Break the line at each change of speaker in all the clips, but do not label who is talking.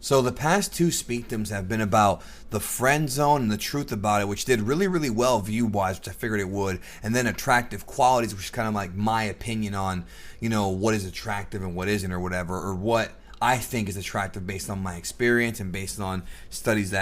So the past two speakdoms have been about the friend zone and the truth about it, which did really, really well view-wise, which I figured it would, and then attractive qualities, which is kind of like my opinion on, what is attractive and what isn't or whatever, or what I think is attractive based on my experience and based on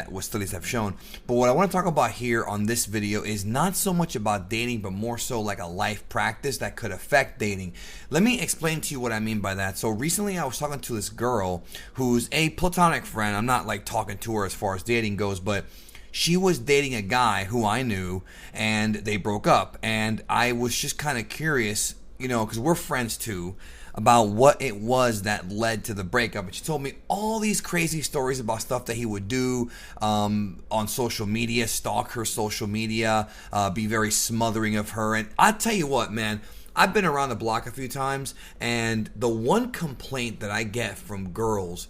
what studies have shown. But what I want to talk about here on this video is not so much about dating, but more so like a life practice that could affect dating. Let me explain to you what I mean by that. So recently I was talking to this girl who's a platonic friend. I'm not like talking to her as far as dating goes, but she was dating a guy who I knew, and they broke up. And I was just kind of curious, because we're friends too, about what it was that led to the breakup. And she told me all these crazy stories about stuff that he would do on social media, stalk her social media, be very smothering of her. And I tell you what, man, I've been around the block a few times, and the one complaint that I get from girls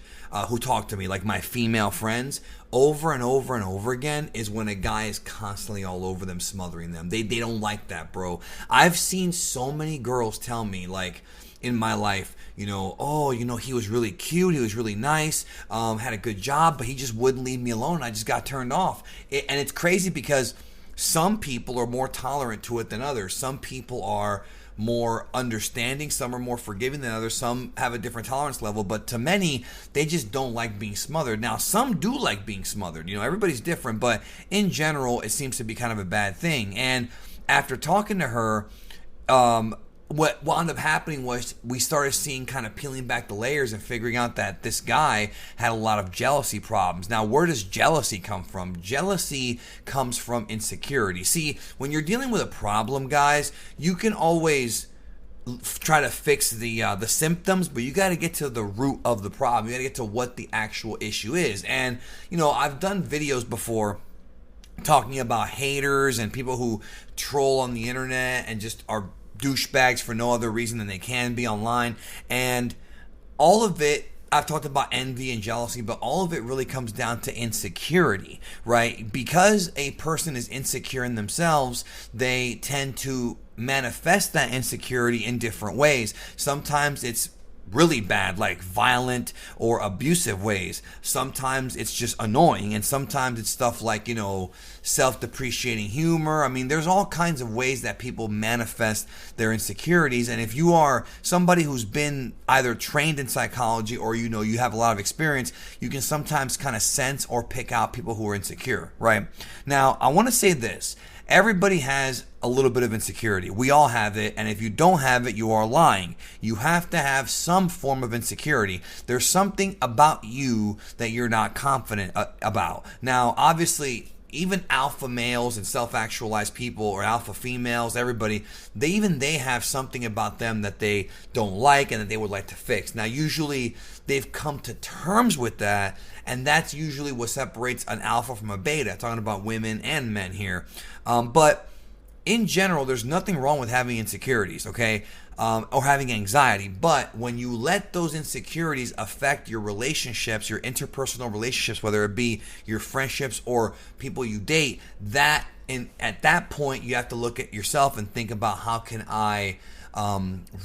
who talk to me, like my female friends, over and over and over again, is when a guy is constantly all over them, smothering them. They don't like that, bro. I've seen so many girls tell me, like, in my life, he was really cute, he was really nice, had a good job, but he just wouldn't leave me alone. I just got turned off. And it's crazy because some people are more tolerant to it than others. Some people are more understanding, some are more forgiving than others, some have a different tolerance level, but to many, they just don't like being smothered. Now, some do like being smothered. Everybody's different, but in general, it seems to be kind of a bad thing. And after talking to her, what wound up happening was we started seeing, kind of peeling back the layers and figuring out that this guy had a lot of jealousy problems. Now, where does jealousy come from? Jealousy comes from insecurity. See, when you're dealing with a problem, guys, you can always try to fix the symptoms, but you got to get to the root of the problem. You got to get to what the actual issue is. And, I've done videos before talking about haters and people who troll on the internet and just are douchebags for no other reason than they can be online. And all of it, I've talked about envy and jealousy, but all of it really comes down to insecurity, right? Because a person is insecure in themselves, they tend to manifest that insecurity in different ways. Sometimes it's really bad, like violent or abusive ways. Sometimes it's just annoying, and sometimes it's stuff like, self-depreciating humor. I mean, there's all kinds of ways that people manifest their insecurities. And if you are somebody who's been either trained in psychology or you have a lot of experience, you can sometimes kind of sense or pick out people who are insecure, right? Now, I want to say this. Everybody has a little bit of insecurity. We all have it, and if you don't have it, you are lying. You have to have some form of insecurity. There's something about you that you're not confident about. Now, obviously, even alpha males and self-actualized people, or alpha females, everybody, they have something about them that they don't like and that they would like to fix. Now, usually they've come to terms with that, and that's usually what separates an alpha from a beta. Talking about women and men here. But in general, there's nothing wrong with having insecurities, okay? Or having anxiety. But when you let those insecurities affect your relationships, your interpersonal relationships, whether it be your friendships or people you date, at that point, you have to look at yourself and think about, how can I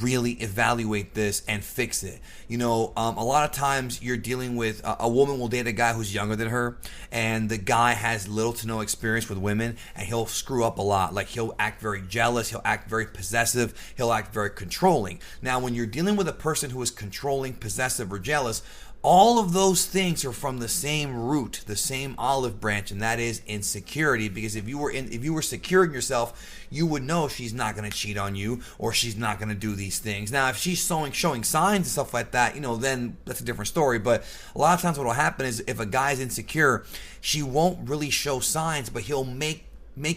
really evaluate this and fix it? A lot of times you're dealing with a woman will date a guy who's younger than her, and the guy has little to no experience with women, and he'll screw up a lot. Like, he'll act very jealous, he'll act very possessive, he'll act very controlling. Now, when you're dealing with a person who is controlling, possessive, or jealous, all of those things are from the same root, the same olive branch, and that is insecurity. Because if you were secure in yourself, you would know she's not going to cheat on you, or she's not going to do these things. Now, if she's showing signs and stuff like that, then that's a different story. But a lot of times what will happen is, if a guy's insecure, she won't really show signs, but he'll make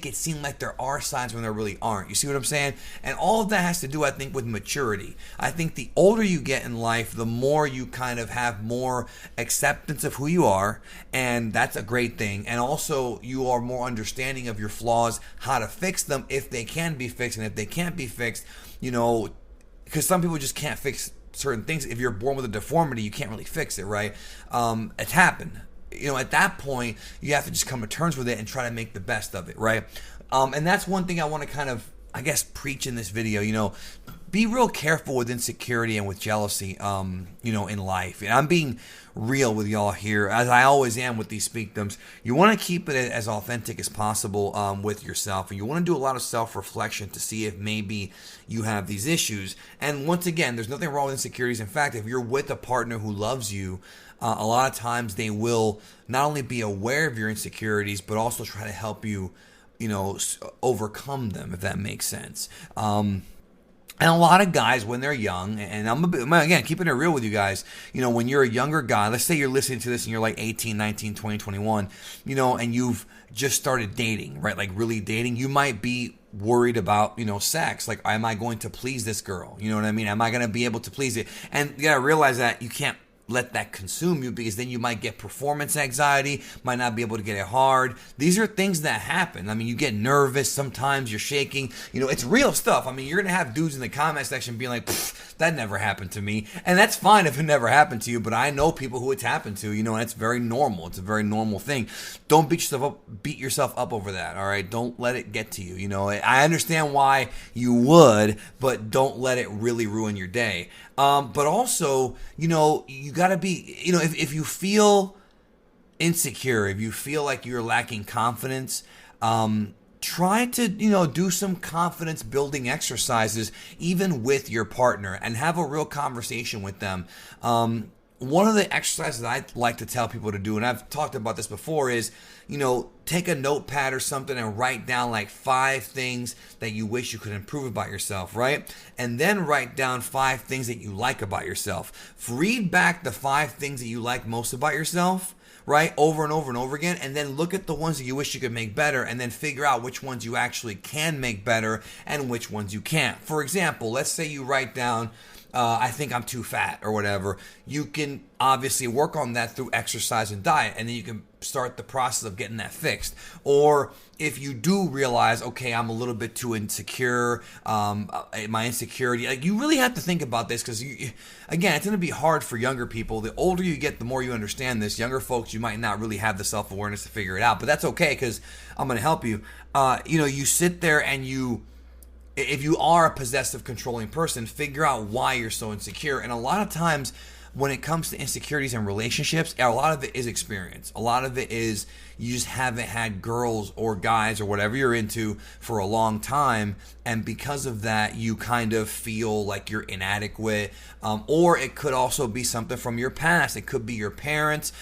it seem like there are signs when there really aren't. You see what I'm saying? And all of that has to do, I think, with maturity. I think the older you get in life, the more you kind of have more acceptance of who you are, and that's a great thing. And also, you are more understanding of your flaws, how to fix them if they can be fixed, and if they can't be fixed, because some people just can't fix certain things. If you're born with a deformity, you can't really fix it, right? It's happened. At that point, you have to just come to terms with it and try to make the best of it, right? And that's one thing I want to kind of, I guess, preach in this video. be real careful with insecurity and with jealousy, in life. And I'm being real with y'all here, as I always am with these speakdoms. You want to keep it as authentic as possible with yourself, and you want to do a lot of self-reflection to see if maybe you have these issues. And once again, there's nothing wrong with insecurities. In fact, if you're with a partner who loves you, a lot of times they will not only be aware of your insecurities, but also try to help you, overcome them, if that makes sense. And a lot of guys, when they're young, and again, keeping it real with you guys, when you're a younger guy, let's say you're listening to this and you're like 18, 19, 20, 21, and you've just started dating, right? Like really dating, you might be worried about, sex. Like, am I going to please this girl? You know what I mean? Am I going to be able to please it? And you got to realize that you can't let that consume you, because then you might get performance anxiety, might not be able to get it hard. These are things that happen. I mean, you get nervous, sometimes you're shaking, it's real stuff. I mean, you're gonna have dudes in the comment section being like, that never happened to me. And that's fine if it never happened to you, but I know people who it's happened to, and it's very normal. It's a very normal thing. Don't beat yourself up over that, all right? Don't let it get to you. I understand why you would, but don't let it really ruin your day. But also, you got to be, if you feel insecure, if you feel like you're lacking confidence, try to, do some confidence building exercises, even with your partner, and have a real conversation with them. One of the exercises I like to tell people to do, and I've talked about this before, is, take a notepad or something and write down like 5 things that you wish you could improve about yourself, right? And then write down 5 things that you like about yourself. Read back the 5 things that you like most about yourself, right? Over and over and over again. And then look at the ones that you wish you could make better, and then figure out which ones you actually can make better and which ones you can't. For example, let's say you write down, I think I'm too fat or whatever. You can obviously work on that through exercise and diet, and then you can start the process of getting that fixed. Or if you do realize, okay, I'm a little bit too insecure, my insecurity, like, you really have to think about this, because again, it's going to be hard for younger people. The older you get, the more you understand this. Younger folks, you might not really have the self-awareness to figure it out, but that's okay, because I'm going to help you. You sit there and if you are a possessive, controlling person, figure out why you're so insecure. And a lot of times when it comes to insecurities and relationships, a lot of it is experience. A lot of it is you just haven't had girls or guys or whatever you're into for a long time. And because of that, you kind of feel like you're inadequate. Or it could also be something from your past. It could be your parents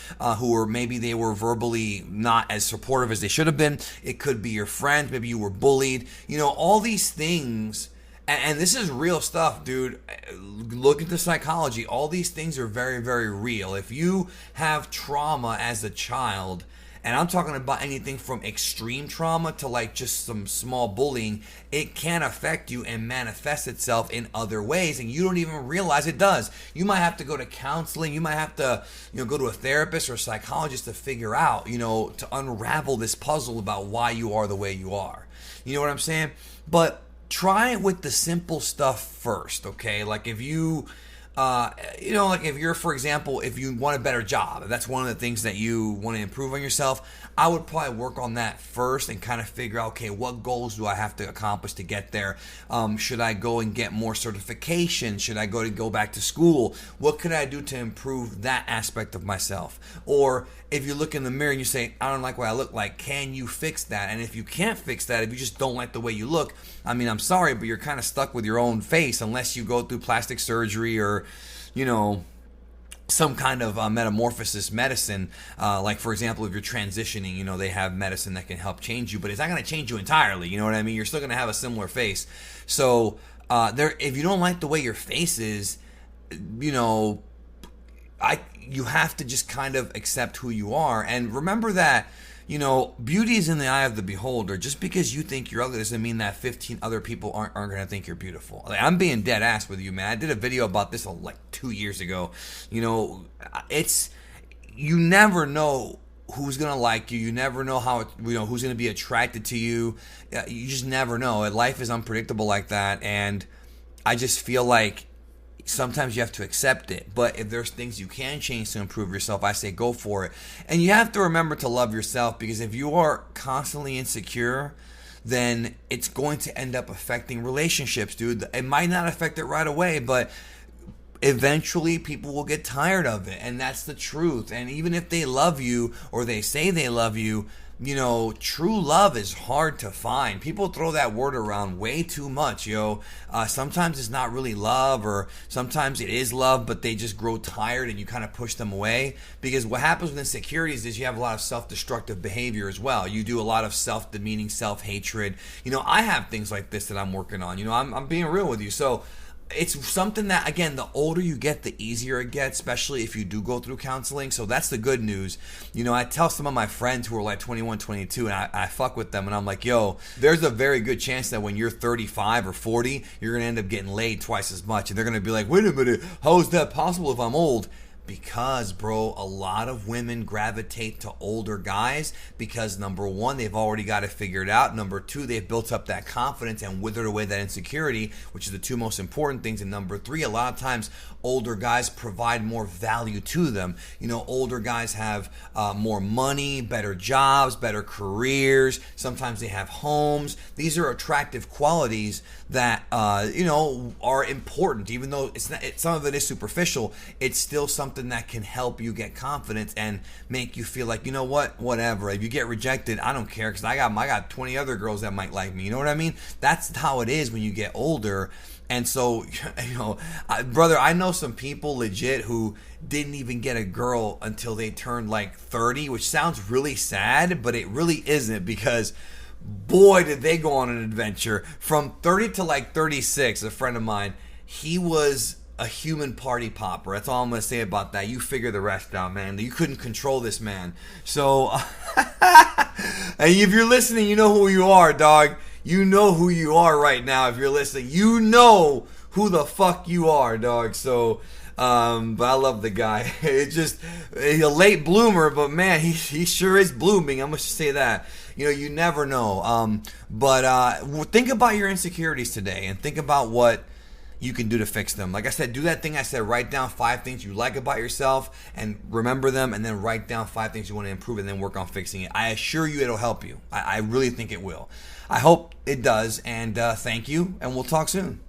maybe they were verbally not as supportive as they should have been. It could be your friends. Maybe you were bullied. All these things. And this is real stuff, dude. Look into psychology. All these things are very, very real. If you have trauma as a child, and I'm talking about anything from extreme trauma to like just some small bullying, it can affect you and manifest itself in other ways, and you don't even realize it does. You might have to go to counseling. You might have to, go to a therapist or a psychologist to figure out, to unravel this puzzle about why you are the way you are. You know what I'm saying? But try it with the simple stuff first, okay? Like if you, if you're, for example, if you want a better job, if that's one of the things that you want to improve on yourself, I would probably work on that first and kind of figure out, okay, what goals do I have to accomplish to get there? Should I go and get more certification? Should I go back to school? What could I do to improve that aspect of myself? Or if you look in the mirror and you say, I don't like what I look like, can you fix that? And if you can't fix that, if you just don't like the way you look, I mean, I'm sorry, but you're kind of stuck with your own face unless you go through plastic surgery or, some kind of metamorphosis medicine. Like, for example, if you're transitioning, they have medicine that can help change you, but it's not going to change you entirely. You know what I mean? You're still going to have a similar face. So if you don't like the way your face is, you have to just kind of accept who you are. And remember that, beauty is in the eye of the beholder. Just because you think you're ugly doesn't mean that 15 other people aren't going to think you're beautiful. Like, I'm being dead ass with you, man. I did a video about this like 2 years ago. You never know who's going to like you. You never know who's going to be attracted to you. You just never know. Life is unpredictable like that. And I just feel like sometimes you have to accept it. But if there's things you can change to improve yourself, I say go for it. And you have to remember to love yourself, because if you are constantly insecure, then it's going to end up affecting relationships, dude. It might not affect it right away, but eventually people will get tired of it, and that's the truth. And even if they love you or they say they love you, you know, true love is hard to find. People throw that word around way too much, yo. Sometimes it's not really love, or sometimes it is love, but they just grow tired and you kind of push them away. Because what happens with insecurities is you have a lot of self-destructive behavior as well. You do a lot of self-demeaning, self-hatred. You know, I have things like this that I'm working on. You know, I'm being real with you. So it's something that, again, the older you get, the easier it gets, especially if you do go through counseling. So that's the good news. You know, I tell some of my friends who are like 21, 22, and I fuck with them, and I'm like, yo, there's a very good chance that when you're 35 or 40, you're going to end up getting laid twice as much. And they're going to be like, wait a minute, how is that possible if I'm old? Because, bro, a lot of women gravitate to older guys because, number one, they've already got it figured out. Number two, they've built up that confidence and withered away that insecurity, which is the two most important things. And number three, a lot of times older guys provide more value to them. You know, older guys have more money, better jobs, better careers. Sometimes they have homes. These are attractive qualities that, you know, are important. Even though some of it is superficial, it's still something that can help you get confidence and make you feel like, you know what, whatever. If you get rejected, I don't care, because I got 20 other girls that might like me. You know what I mean? That's how it is when you get older. And so, you know, brother, I know some people legit who didn't even get a girl until they turned like 30, which sounds really sad, but it really isn't, because boy, did they go on an adventure. From 30 to like 36, a friend of mine, he was a human party popper. That's all I'm going to say about that. You figure the rest out, man. You couldn't control this man. So, and if you're listening, you know who you are, dog. You know who you are right now. If you're listening, you know who the fuck you are, dog. So, but I love the guy. It's just a late bloomer, but man, he sure is blooming. I'm going to say that. You know, you never know. But think about your insecurities today and think about what you can do to fix them. Like I said, do that thing I said. Write down 5 things you like about yourself and remember them, and then write down 5 things you want to improve and then work on fixing it. I assure you it'll help you. I really think it will. I hope it does, and thank you, and we'll talk soon.